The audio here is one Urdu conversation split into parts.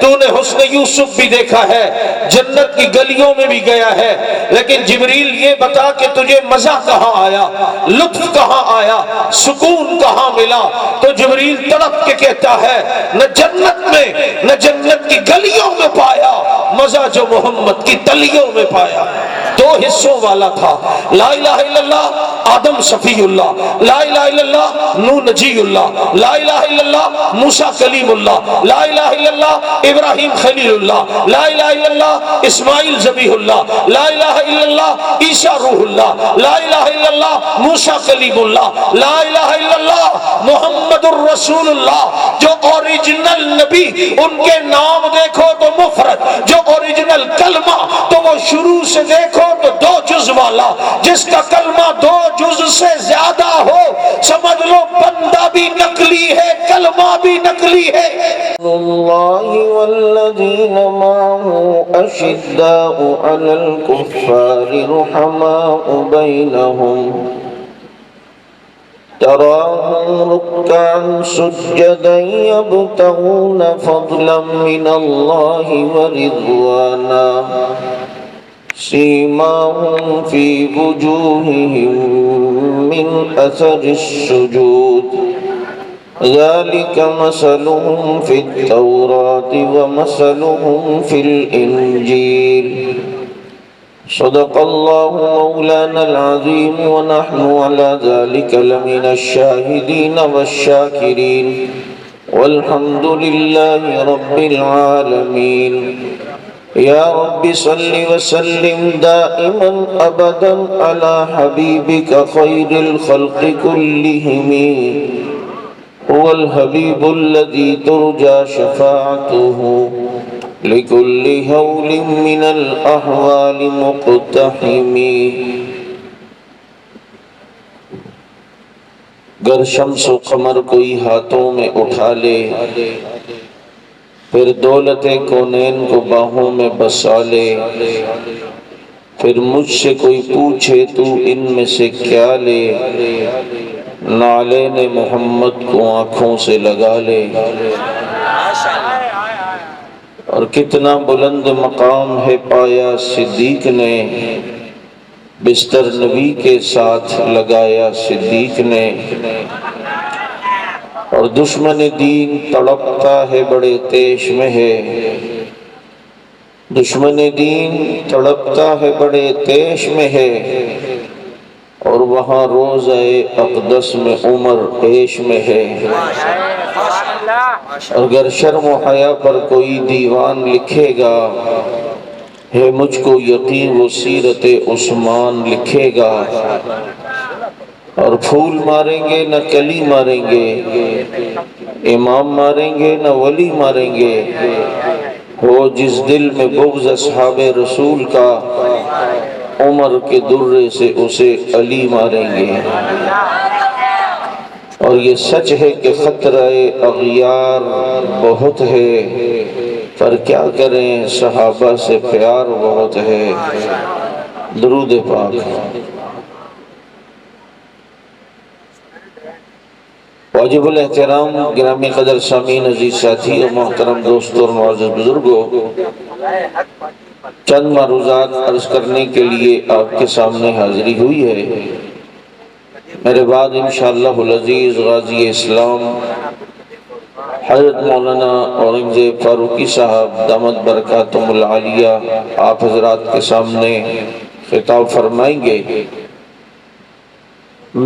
تو نے حسن یوسف بھی دیکھا ہے، جنت کی گلیوں میں بھی گیا ہے، لیکن جبریل یہ بتا کہ تجھے مزہ کہاں آیا، لطف کہاں آیا، سکون کہاں ملا؟ تو جبریل تڑپ کے کہتا ہے نہ جنت میں نہ جنت کی گلیوں میں پایا مزہ جو محمد کی تلیوں میں پایا۔ دو حصوں والا تھا، لا الہ الا اللہ آدم صفی اللہ، لا الہ الا اللہ نوح نجی اللہ، لا الہ الا اللہ موسیٰ کلیم اللہ، لا الہ الا اللہ ابراہیم خلیل اللہ، لا الہ الا اللہ اسماعیل ذبیح اللہ، لا الہ الا اللہ عیسیٰ روح اللہ، لا الہ الا اللہ موسیٰ کلیم اللہ، لا الہ الا اللہ محمد الرسول اللہ۔ جو اوریجنل نبی ان کے نام دیکھو تو مفرد، جو اوریجنل کلمہ تو وہ شروع سے دیکھو تو دو جز والا، جس کا کلمہ دو جز سے زیادہ ہو سمجھ لو بندہ بھی نقلی ہے کلمہ بھی نقلی ہے۔ اللہ والذین معه اشداء علی الکفار رحماء بینہم تراهم ركعا سجدا يبتغون فضلا من الله ورضوانا سيماهم في وجوههم من أثر السجود ذلك مثلهم في التوراة ومثلهم في الإنجيل صدق الله مولانا العظيم ونحن على ذلك لمن الشاهدين والشاكرين والحمد لله رب العالمين۔ يا رب صل وسلم دائما أبدا على حبيبك خير الخلق كلهم، هو الحبيب الذي ترجى شفاعته لكل هول من الأحوال مقتحم۔ گر شمس و قمر کوئی ہاتھوں میں اٹھا لے، پھر دولت کونین کو باہوں میں بسا لے، پھر مجھ سے کوئی پوچھے تو ان میں سے کیا لے، نعلین محمد کو آنکھوں سے لگا لے۔ اور کتنا بلند مقام ہے پایا صدیق نے، بستر نبی کے ساتھ لگایا صدیق نے۔ اور دشمن دین تڑپتا ہے بڑے تیش میں ہے، دشمن دین تڑپتا ہے بڑے تیش میں ہے، اور وہاں روضہ اقدس میں عمر عیش میں ہے۔ اگر شرم و حیا پر کوئی دیوان لکھے گا، ہے مجھ کو یقین وہ سیرت عثمان لکھے گا۔ اور پھول ماریں گے نہ کلی ماریں گے، امام ماریں گے نہ ولی ماریں گے، ہو جس دل میں بغض اصحاب رسول کا، عمر کے درے سے اسے علی ماریں گے۔ اور یہ سچ ہے کہ خطرہ اغیار بہت ہے، پر کیا کریں صحابہ سے پیار بہت ہے۔ درود پاک۔ واجب الاحترام گرامی قدر سامعین، عزیز ساتھی اور محترم دوستوں اور معزز بزرگوں، چند معروضات عرض کرنے کے لیے آپ کے سامنے حاضری ہوئی ہے۔ میرے بعد انشاءاللہ العزیز غازی اسلام حضرت مولانا اورنگزیب فاروقی صاحب دامت برکاتہم العالیہ آپ حضرات کے سامنے خطاب فرمائیں گے۔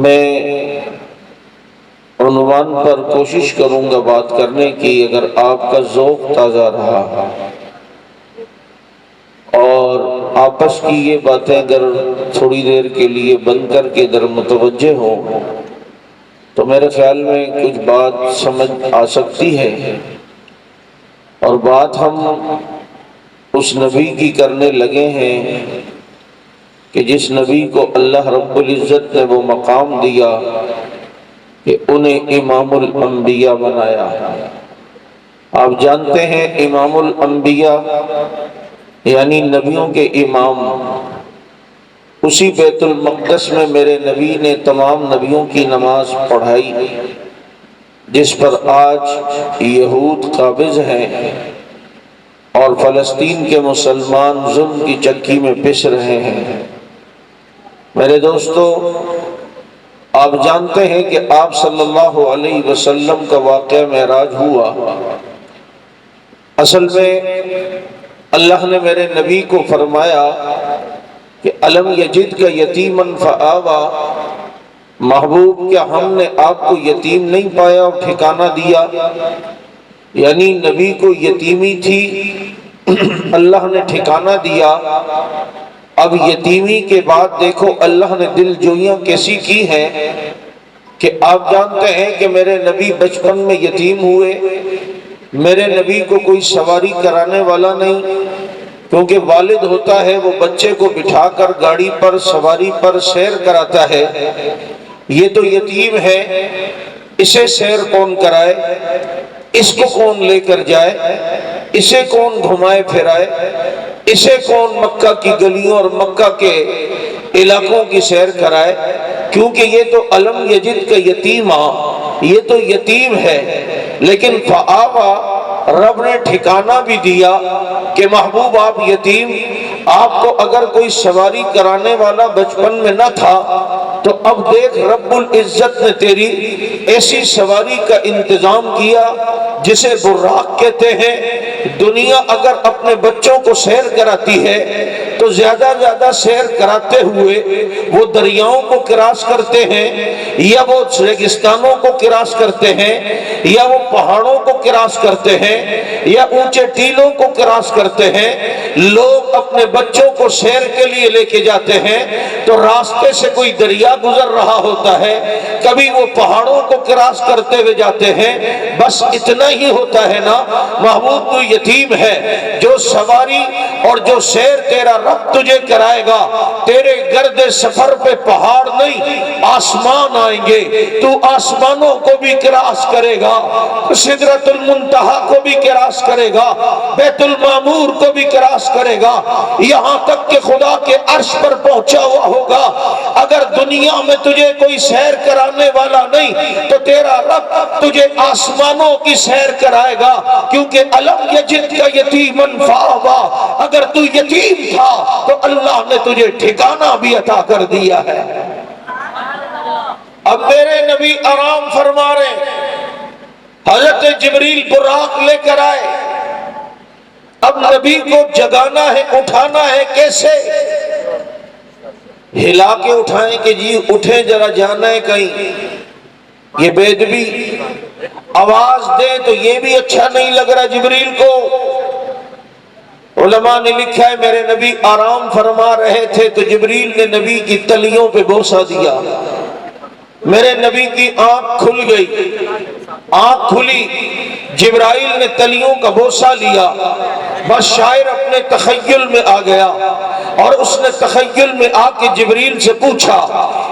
میں عنوان پر کوشش کروں گا بات کرنے کی، اگر آپ کا ذوق تازہ رہا اور آپس کی یہ باتیں اگر تھوڑی دیر کے لیے بند کر کے در متوجہ ہوں تو میرے خیال میں کچھ بات سمجھ آ سکتی ہے۔ اور بات ہم اس نبی کی کرنے لگے ہیں کہ جس نبی کو اللہ رب العزت نے وہ مقام دیا کہ انہیں امام الانبیاء بنایا۔ آپ جانتے ہیں امام الانبیاء یعنی نبیوں کے امام، اسی بیت المقدس میں میرے نبی نے تمام نبیوں کی نماز پڑھائی، جس پر آج یہود قابض ہیں۔ فلسطین کے مسلمان ظلم کی چکی میں پس رہے ہیں۔ میرے دوستو، آپ جانتے ہیں کہ آپ صلی اللہ علیہ وسلم کا واقعہ معراج ہوا۔ اصل میں اللہ نے میرے نبی کو فرمایا کہ الم یجد کا یتیمن فآوا، محبوب کیا ہم نے آپ کو یتیم نہیں پایا اور ٹھکانہ دیا؟ یعنی نبی کو یتیمی تھی، اللہ نے ٹھکانہ دیا۔ اب یتیمی کے بعد دیکھو اللہ نے دل جوئیاں کیسی کی ہیں کہ آپ جانتے ہیں کہ میرے نبی بچپن میں یتیم ہوئے۔ میرے نبی کو کوئی سواری کرانے والا نہیں، کیونکہ والد ہوتا ہے وہ بچے کو بٹھا کر گاڑی پر سواری پر سیر کراتا ہے۔ یہ تو یتیم ہے، اسے سیر کون کرائے؟ اس کو کون لے کر جائے؟ اسے کون گھمائے پھرائے؟ اسے کون مکہ کی گلیوں اور مکہ کے علاقوں کی سیر کرائے؟ کیونکہ یہ تو الم یجد کا یتیمہ، یہ تو یتیم ہے۔ لیکن فآوا، رب نے ٹھکانہ بھی دیا کہ محبوب آپ یتیم، آپ کو اگر کوئی سواری کرانے والا بچپن میں نہ تھا تو اب دیکھ رب العزت نے تیری ایسی سواری کا انتظام کیا جسے براق کہتے ہیں۔ دنیا اگر اپنے بچوں کو سیر کراتی ہے تو زیادہ سیر کراتے ہوئے وہ دریاؤں کو کراس کرتے ہیں، یا وہ ریگستانوں کو کراس کرتے ہیں، یا وہ پہاڑوں کو کراس کرتے ہیں، یا اونچے ٹیلوں کو کراس کرتے ہیں۔ لوگ اپنے بچوں کو سیر کے لیے لے کے جاتے ہیں تو راستے سے کوئی دریا گزر رہا ہوتا ہے، کبھی وہ پہاڑوں کو کراس کرتے ہوئے جاتے ہیں۔ بس اتنا ہی ہوتا ہے نا، محبوب تو یتیم ہے۔ جو سواری اور جو سیر تیرا رب تجھے کرائے گا، تیرے گرد سفر پہ پہاڑ نہیں آسمان آئیں گے، تو آسمانوں کو بھی کراس کرے گا، سدرۃ المنتہا کو بھی کراس کرے گا، بیت المعمور کو بھی کراس کرے گا، یہاں تک کہ خدا کے عرش پر پہنچا ہوا ہوگا۔ اگر دنیا میں تجھے کوئی سیر کرانے والا نہیں تو تیرا رب تجھے آسمانوں کی سیر کرائے گا، کیونکہ الم یجد کا یتیمن فآوا، اگر تو یتیم تھا تو اللہ نے تجھے ٹھکانہ بھی عطا کر دیا ہے۔ اب میرے نبی آرام فرما رہے، حضرت جبریل براق لے کر آئے۔ اب نبی کو جگانا ہے، اٹھانا ہے، کیسے؟ ہلا کے اٹھائیں کہ جی اٹھیں ذرا جانا ہے کہیں، یہ بے ادبی۔ آواز دیں تو یہ بھی اچھا نہیں لگ رہا جبریل کو۔ علماء نے لکھا ہے میرے نبی آرام فرما رہے تھے تو جبریل نے نبی کی تلیوں پہ بوسہ دیا۔ میرے نبی کی آنکھ کھل گئی، آنکھ کھلی، جبرائیل نے تلیوں کا بوسہ لیا۔ بس شاعر اپنے تخیل میں آ گیا اور اس نے تخیل میں آ کے جبریل سے پوچھا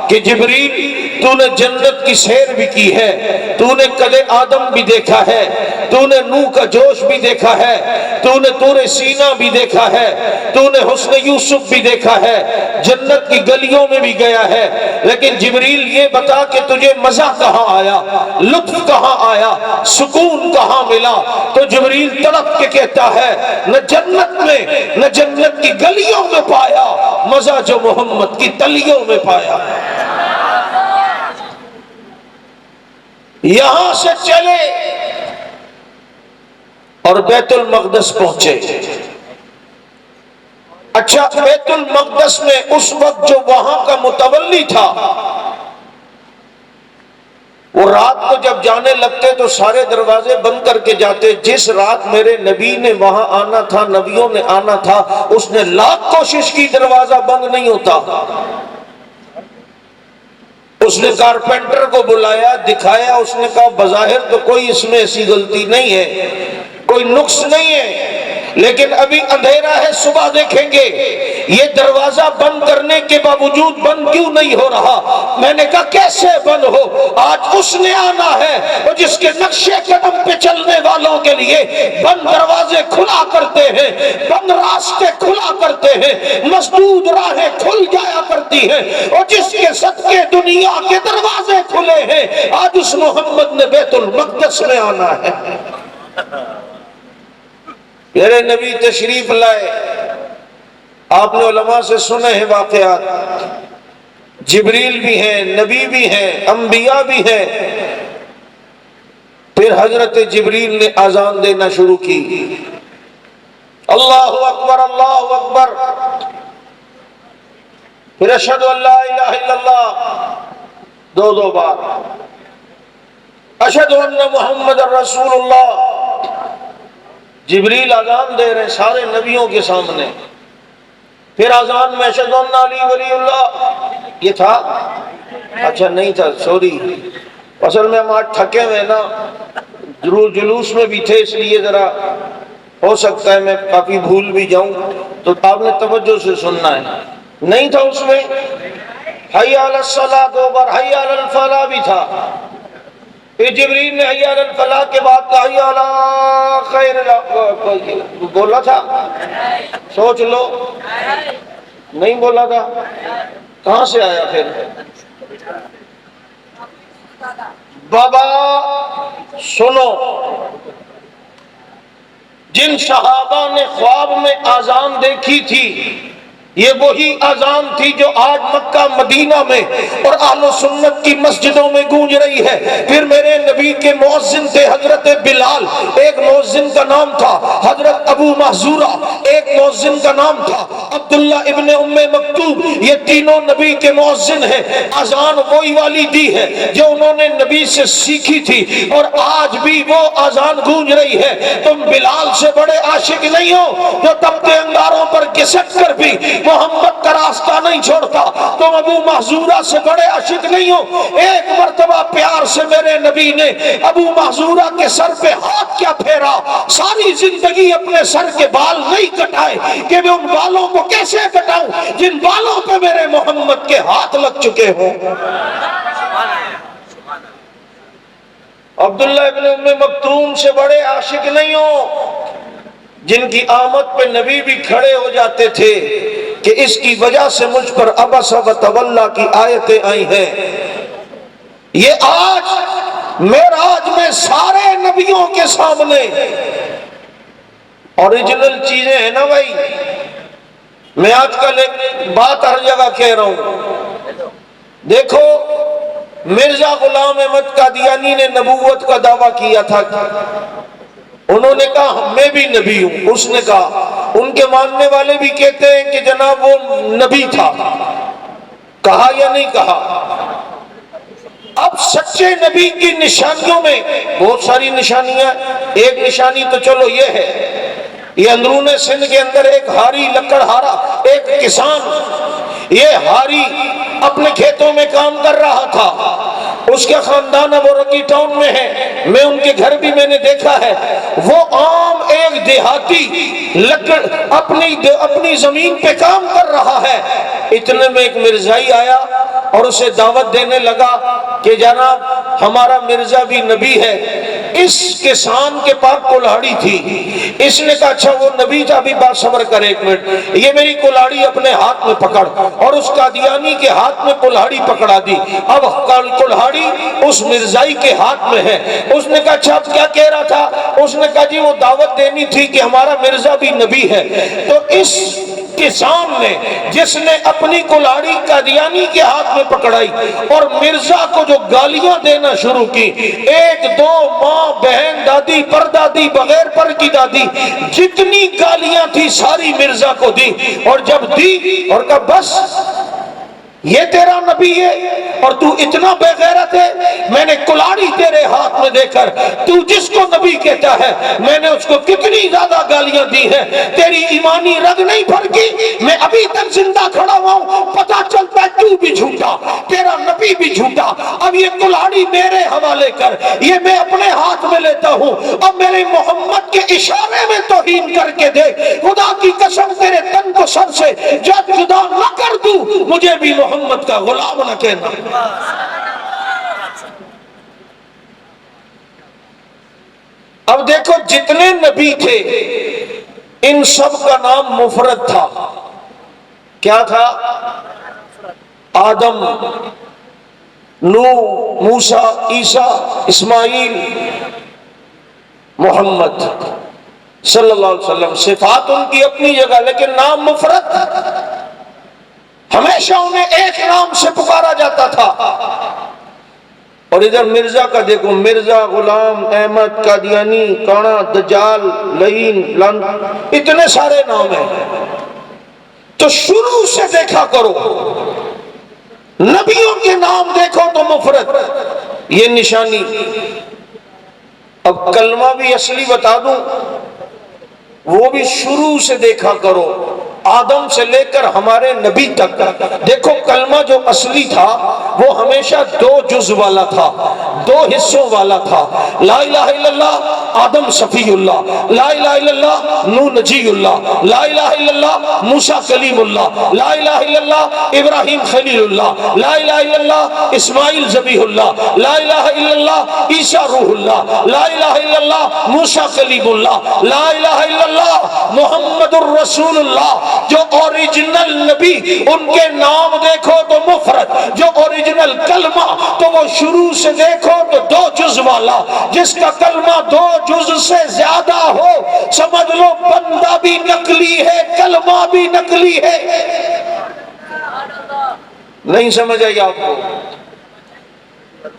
کہ جبریل تو نے جنت کی سیر بھی کی ہے، تو نے قد آدم بھی دیکھا ہے، تو نے نوح کا جوش بھی دیکھا ہے، تو نے طور سینا بھی دیکھا ہے، تو نے حسن یوسف بھی دیکھا ہے، جنت کی گلیوں میں بھی گیا ہے، لیکن جبریل یہ بتا کہ تجھے مزہ کہاں آیا، لطف کہاں آیا، سکون کہاں ملا؟ تو جبریل تڑپ کے کہتا ہے نہ جنت میں نہ جنت کی گلیوں میں پایا مزہ جو محمد کی تلیوں میں پایا۔ یہاں سے چلے اور بیت المقدس پہنچے۔ اچھا، بیت المقدس میں اس وقت جو وہاں کا متولی تھا وہ رات کو جب جانے لگتے تو سارے دروازے بند کر کے جاتے۔ جس رات میرے نبی نے وہاں آنا تھا، نبیوں نے آنا تھا، اس نے لاکھ کوشش کی دروازہ بند نہیں ہوتا۔ اس نے کارپینٹر کو بلایا، دکھایا، اس نے کہا بظاہر تو کوئی اس میں ایسی غلطی نہیں ہے، کوئی نقص نہیں ہے، لیکن ابھی اندھیرا ہے، صبح دیکھیں گے۔ یہ دروازہ بند کرنے کے باوجود بند کیوں نہیں ہو رہا؟ میں نے کہا کیسے بند ہو؟ آج اس نے آنا ہے اور جس کے نقشے قدم پہ چلنے والوں کے لیے بند دروازے کھلا کرتے ہیں، بند راستے کھلا کرتے ہیں، مسدود راہیں کھل جایا کرتی ہیں، اور جس کے صدقے دنیا کے دروازے کھلے ہیں، آج اس محمد نے بیت المقدس میں آنا ہے۔ میرے نبی تشریف لائے، آپ نے علماء سے سنے ہیں واقعات، جبریل بھی ہیں، نبی بھی ہیں، انبیاء بھی ہیں۔ پھر حضرت جبریل نے اذان دینا شروع کی، اللہ اکبر اللہ اکبر، پھر اشہد ان لا الہ الا اللہ، دو بار، اشہد ان محمد رسول اللہ۔ جبریل اذان دے رہے سارے نبیوں کے سامنے۔ پھر اذان میں اشہد ان علی ولی اللہ، یہ تھا؟ اچھا نہیں تھا، سوری، اصل میں ہم آج تھکے ہوئے نا، جلوس میں بھی تھے، اس لیے ذرا ہو سکتا ہے میں کافی بھول بھی جاؤں، تو آپ نے توجہ سے سننا ہے۔ نہیں تھا اس میں حی علی الصلاۃ، دو بار حی علی الفلاح بھی تھا۔ پھر جبریل نے حی علی الفلاح کے بعد کہا حی علی خیر، بولا تھا؟ سوچ لو، نہیں بولا تھا؟ کہاں سے آیا پھر؟ بابا سنو، جن صحابہ نے خواب میں اذان دیکھی تھی، یہ وہی اذان تھی جو آج مکہ مدینہ میں اور اہل سنت کی مسجدوں میں گونج رہی ہے۔ پھر میرے نبی کے مؤذن تھے حضرت بلال، ایک مؤذن کا نام تھا حضرت ابو محذورہ، ایک مؤذن کا نام تھا عبداللہ ابن ام مکتوم، یہ تینوں نبی کے مؤذن ہیں۔ اذان وہی والی دی ہے جو انہوں نے نبی سے سیکھی تھی، اور آج بھی وہ اذان گونج رہی ہے۔ تم بلال سے بڑے عاشق نہیں ہو جو تپتے انگاروں پر گھسٹ کر بھی محمد کا راستہ نہیں چھوڑتا، تم ابو محذورہ سے بڑے عاشق نہیں ہو۔ ایک مرتبہ پیار سے میرے نبی نے ابو محذورہ کے سر پہ ہاتھ کیا پھیرا، ساری زندگی اپنے سر کے بال نہیں کٹائے کہ میں ان بالوں کو کیسے کٹاؤں جن بالوں پہ میرے محمد کے ہاتھ لگ چکے ہوں۔ عبداللہ ابن ام مکتوم سے بڑے عاشق نہیں ہو جن کی آمد پہ نبی بھی کھڑے ہو جاتے تھے کہ اس کی وجہ سے مجھ پر عبس و تولی کی آیتیں آئی ہیں۔ یہ آج معراج میں سارے نبیوں کے سامنے اوریجنل چیزیں ہیں نا بھائی۔ میں آج کل ایک بات ہر جگہ کہہ رہا ہوں، دیکھو مرزا غلام احمد قادیانی نے نبوت کا دعویٰ کیا تھا، انہوں نے کہا میں بھی نبی ہوں، اس نے کہا، ان کے ماننے والے بھی کہتے ہیں کہ جناب وہ نبی تھا، کہا یا نہیں کہا؟ اب سچے نبی کی نشانیوں میں بہت ساری نشانیاں، ایک نشانی تو چلو یہ ہے، یہ اندرون سندھ کے اندر ایک ہاری لکڑہارا، ایک کسان، یہ ہاری اپنے کھیتوں میں کام کر رہا تھا، اس کا خاندان اب اورنگی ٹاؤن میں ہے، میں ان کے گھر بھی میں نے دیکھا ہے، وہ عام ایک دیہاتی اپنی زمین پہ کام کر رہا ہے۔ اتنے میں ایک مرزائی آیا اور اسے دعوت دینے لگا کہ جناب ہمارا مرزا بھی نبی ہے۔ اس کسان کے پاس کلہاڑی تھی، اس نے کہا اچھا وہ نبی تھا، ابھی بات صبر کر ایک منٹ، یہ میری کلہاڑی اپنے ہاتھ میں پکڑ، اور اس قادیانی کے ہاتھ میں کلہاڑی پکڑا دی۔ اب کلہاڑی اس مرزائی کے ہاتھ میں ہے۔ اس نے کہا اچھا اب کیا کہہ رہا تھا؟ اس نے کہا جی وہ دعوت دینی تھی کہ ہمارا مرزا بھی نبی ہے۔ تو اس کسان نے جس نے اپنی کلہاڑی قادیانی کے ہاتھ میں پکڑائی اور مرزا کو جو گالیاں دینا شروع کی، ایک دو ماں بہن دادی پردادی بغیر پر کی دادی جتنی گالیاں تھی ساری مرزا کو دی، اور جب دی اور کہا بس یہ تیرا نبی ہے اور تو اتنا بے غیرت ہے، میں نے کلاڑی تیرے ہاتھ میں دے کر تو جس کو نبی کہتا ہے میں نے اس کو کتنی زیادہ گالیاں دی ہیں، تیری ایمانی رگ نہیں پھڑکی، میں ابھی تک زندہ کھڑا ہوا ہوں، پتہ چلتا ہے تو بھی جھوٹا، تیرا نبی بھی جھوٹا، اب یہ کلاڑی میرے حوالے کر، یہ میں اپنے ہاتھ میں لیتا ہوں، اب میرے محمد کے اشارے میں توہین کر کے دے، خدا کی قسم تیرے تن کو سر سے جب جدا نہ کر دوں مجھے بھی محمد کا غلام نہ کہنا۔ اب دیکھو جتنے نبی تھے ان سب کا نام مفرد تھا، کیا تھا؟ آدم، نوح، موسیٰ، عیسیٰ، اسماعیل، محمد، صلی اللہ علیہ وسلم، صفات ان کی اپنی جگہ لیکن نام مفرد، ہمیشہ انہیں ایک نام سے پکارا جاتا تھا۔ اور ادھر مرزا کا دیکھو، مرزا، غلام احمد، قادیانی، کانا، دجال، لعین، لعن، اتنے سارے نام ہیں۔ تو شروع سے دیکھا کرو، نبیوں کے نام دیکھو تو مفرد، یہ نشانی۔ اب کلمہ بھی اصلی بتا دوں، وہ بھی شروع سے دیکھا کرو، آدم سے لے کر ہمارے نبی تک۔ دیکھو کلمہ جو اصلی تھا وہ ہمیشہ دو جز والا تھا، دو حصوں والا تھا۔ لا الہ الا اللہ آدم صفی اللہ، لا الہ الا اللہ نوح نجی اللہ، لا الہ الا اللہ موسیٰ کلیم اللہ، لا الہ الا اللہ ابراہیم خلیل اللہ، لا الہ الا اللہ اسماعیل ذبیح اللہ، لا الہ الا اللہ عیسیٰ روح اللہ، لا الہ الا اللہ موسیٰ کلیم اللہ، لا الہ الا اللہ محمد الرسول اللہ۔ جو اوریجنل نبی ان کے نام دیکھو تو مفرد، جو اوریجنل کلمہ تو وہ شروع سے دیکھو تو دو جز والا۔ جس کا کلمہ دو جز سے زیادہ ہو سمجھ لو بندہ بھی نقلی ہے، کلمہ بھی نقلی ہے۔ نہیں سمجھ آئی آپ کو؟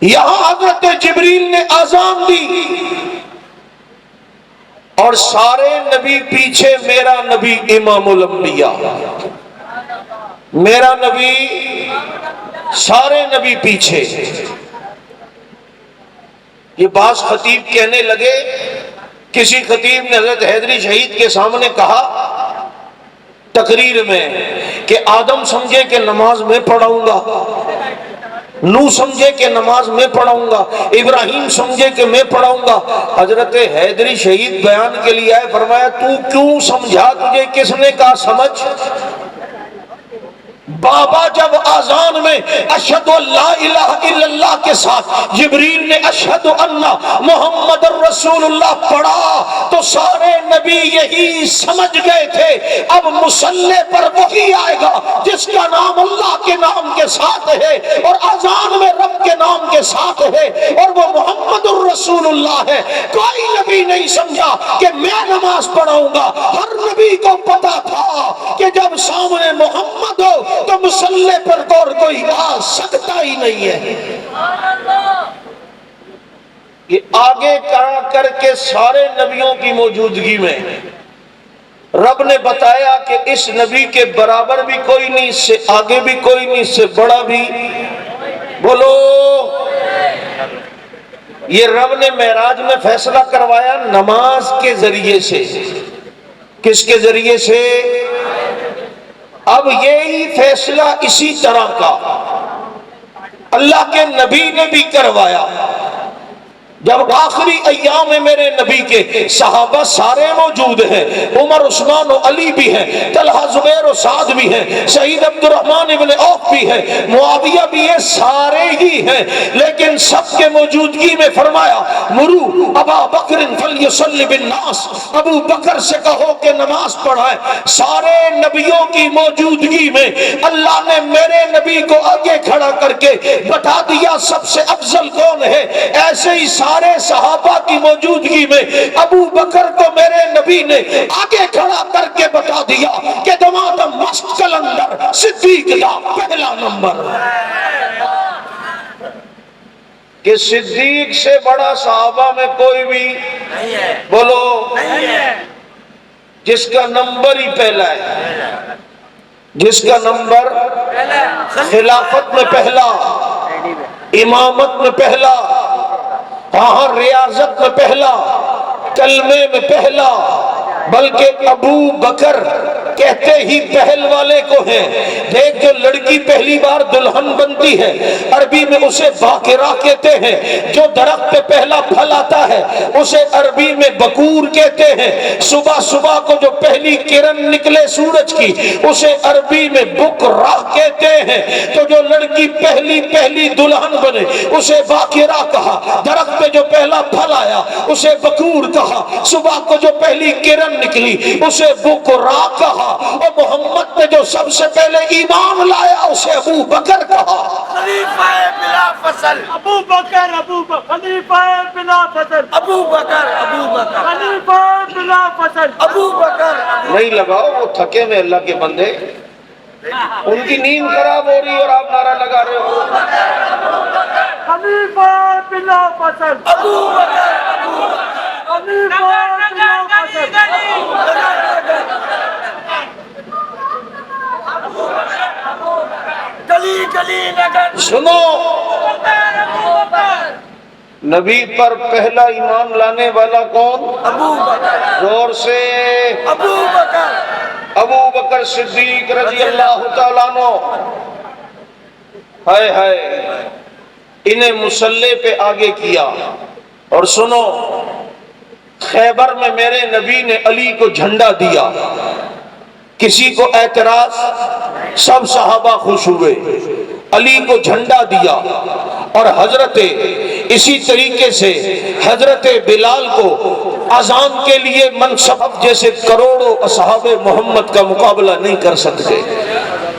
یہاں حضرت جبریل نے اذان دی اور سارے نبی پیچھے، میرا نبی امام الانبیاء، میرا نبی، سارے نبی پیچھے۔ یہ بعض خطیب کہنے لگے، کسی خطیب نے حضرت حیدری شہید کے سامنے کہا تقریر میں کہ آدم سمجھے کہ نماز میں پڑھاؤں گا، نوح سمجھے کہ نماز میں پڑھاؤں گا، ابراہیم سمجھے کہ میں پڑھاؤں گا۔ حضرت حیدری شہید بیان کے لیے آئے، فرمایا تو کیوں سمجھا، تجھے کس نے کہا سمجھ؟ بابا جب آذان میں اشہد لا الہ الا اللہ کے ساتھ جبریل نے اشہد ان محمد الرسول اللہ پڑھا تو سارے نبی یہی سمجھ گئے تھے اب مصلی پر وہی آئے گا جس کا نام اللہ کے نام کے ساتھ ہے اور آذان میں رب کے نام کے ساتھ ہے اور وہ محمد الرسول اللہ ہے۔ کوئی نبی نہیں سمجھا کہ میں نماز پڑھاؤں گا، ہر نبی کو پتا تھا کہ جب سامنے محمد ہو تو مصلی پر اور کوئی آ سکتا ہی نہیں ہے۔ یہ آگے کر کے سارے نبیوں کی موجودگی میں رب نے بتایا کہ اس نبی کے برابر بھی کوئی نہیں، اس سے آگے بھی کوئی نہیں، اس سے بڑا بھی، بولو۔ یہ رب نے معراج میں فیصلہ کروایا نماز کے ذریعے سے۔ کس کے ذریعے سے؟ اب یہی فیصلہ اسی طرح کا اللہ کے نبی نے بھی کروایا۔ جب آخری ایام میں میرے نبی کے صحابہ سارے موجود ہیں، عمر، عثمان و علی بھی ہیں، طلحہ، زبیر و سعد بھی ہیں، سعید عبد الرحمن ابن عوف بھی ہیں، معاویہ بھی ہیں، سارے ہی ہیں، لیکن سب کے موجودگی میں فرمایا مرو ابا بکر فلیصلی بالناس، ابو بکر سے کہو کہ نماز پڑھائے۔ سارے نبیوں کی موجودگی میں اللہ نے میرے نبی کو آگے کھڑا کر کے بتا دیا سب سے افضل کون ہے۔ ایسے ہی سارے صحابہ کی موجودگی میں ابو بکر کو میرے نبی نے آگے کھڑا کر کے بتا دیا کہ دماغ مست کلندر صدیق دا پہلا نمبر، کہ صدیق سے بڑا صحابہ میں کوئی بھی نہیں ہے، بولو نہیں ہے، جس کا نمبر ہی پہلا ہے، جس کا نمبر خلافت میں پہلا، امامت میں پہلا، ہاں ریاضت میں پہلا، کلمے میں پہلا، بلکہ ابو بکر کہتے ہی پہل والے کو ہیں۔ دیکھ جو لڑکی پہلی بار دلہن بنتی ہے عربی میں اسے باقرہ کہتے ہیں، جو درخت پہ پہلا پھل آتا ہے اسے عربی میں بکور کہتے ہیں، صبح صبح کو جو پہلی کرن نکلے سورج کی اسے عربی میں بکرہ کہتے ہیں۔ تو جو لڑکی پہلی دلہن بنے اسے باقرہ کہا، درخت پہ جو پہلا پھل آیا اسے بکور کہا، صبح کو جو پہلی کرن نکلی اسے بکرا کہا، اور محمد نے جو سب سے پہلے ایمان لایا اسے ابو بکر کہا۔ خلیفہ بلا فصل ابو بکر خلیفہ بلا فصل ابو بکر خلیفہ بلا فصل ابو بکر نہیں لگاؤ، وہ تھکے میں اللہ کے بندے، ان کی نیند خراب ہو رہی اور آپ نعرہ لگا رہے ہو۔ خلیفہ بلا فصل ابو بکر خلیفہ بلا فصل گلی گلی نگر سنو، نبی پر پہلا ایمان لانے والا کون؟ ابو بکر زور سے ابو بکر ابو بکر صدیق رضی اللہ تعالیٰ عنہ۔ ہائے ہائے، انہیں مسلح پہ آگے کیا۔ اور سنو، خیبر میں میرے نبی نے علی کو جھنڈا دیا، کسی کو اعتراض؟ سب صحابہ خوش ہوئے، علی کو جھنڈا دیا۔ اور حضرت اسی طریقے سے حضرت بلال کو اذان کے لیے منصب، جیسے کروڑوں اصحاب محمد کا مقابلہ نہیں کر سکتے،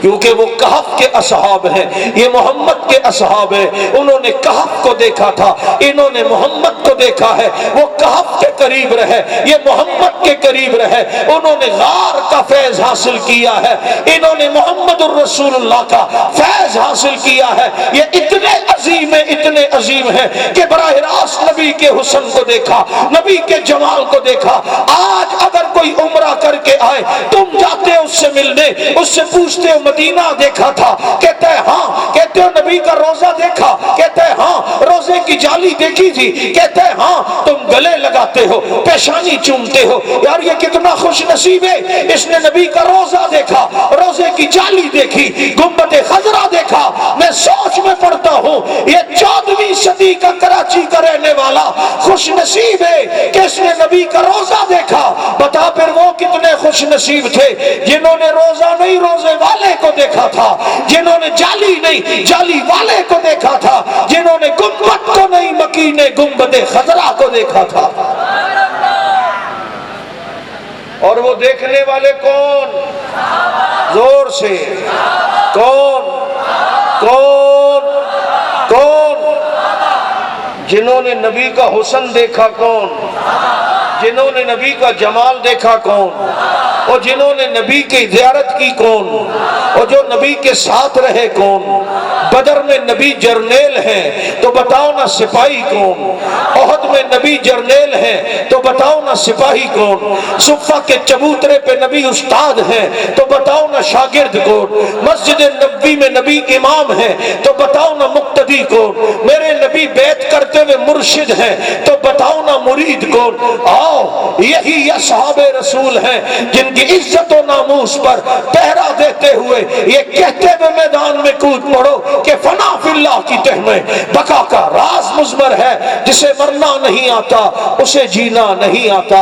کیونکہ وہ کہف کے اصحاب ہیں، یہ محمد کے اصحاب ہیں۔ انہوں نے کہف کو دیکھا تھا، انہوں نے محمد کو دیکھا ہے۔ وہ کہف کے قریب رہے، یہ محمد کے قریب رہے۔ انہوں نے غار کا فیض حاصل کیا ہے، انہوں نے محمد الرسول اللہ کا فیض حاصل کیا ہے۔ یہ اتنے عظیم ہیں، اتنے عظیم ہیں کہ براہ راست نبی کے حسن کو دیکھا، نبی کے جمال کو دیکھا۔ آج اگر کوئی عمرہ کر کے آئے، تم جاتے ہو اس سے ملنے، اس سے پوچھتے ہو مدینہ دیکھا تھا؟ کہتے ہیں ہاں۔ کہتے ہو نبی کا روزہ دیکھا؟ کہتے ہیں ہاں۔ روزے کی جالی دیکھی تھی؟ کہتے ہیں ہاں۔ تم گلے لگاتے ہو، پیشانی چومتے ہو، یار یہ کتنا خوش نصیب ہے، اس نے نبی کا روزہ دیکھا، روزے کی جالی دیکھی، گنبد خضرا دیکھا۔ میں سوچ میں پڑتا ہوں یہ 14ویں صدی کا کراچی کا رہنے والا خوش نصیب ہے کہ اس نے نبی کا روزہ دیکھا۔ بتا پھر وہ کتنے خوش نصیب تھے جنہوں نے روزہ نہیں روزے والے کو دیکھا تھا، جنہوں نے جالی نہیں جالی والے کو دیکھا تھا، جنہوں نے گنبد کو نہیں مکین گنبد خضرا کو دیکھا تھا۔ اور وہ دیکھنے والے کون؟ زور سے کون؟ کون؟ کون؟ جنہوں نے نبی کا حسن دیکھا کون؟ جنہوں نے نبی کا جمال دیکھا کون؟ اور جنہوں نے نبی کی زیارت کی کون؟ اور جو نبی کے ساتھ رہے کون؟ بدر میں نبی جرنیل ہیں تو بتاؤ نا سپاہی کون؟ احد میں نبی جرنیل ہیں تو بتاؤ نا سپاہی کون؟ صفہ کے چبوترے پہ نبی استاد ہیں تو بتاؤ نا شاگرد کون؟ مسجد نبی میں نبی امام ہیں تو بتاؤ نا مقتدی کون؟ میرے نبی بیعت کرتے ہوئے مرشد ہیں تو بتاؤ نا مرید کون؟ آؤ، یہی اصحاب رسول ہیں جن کی عزت و ناموس پر پہرا دیتے ہوئے یہ کہتے ہوئے میدان میں کود پڑو کہ فنا فی اللہ کی تہ میں بقا کا راز مضمر ہے، جسے مرنا نہیں آتا اسے جینا نہیں آتا۔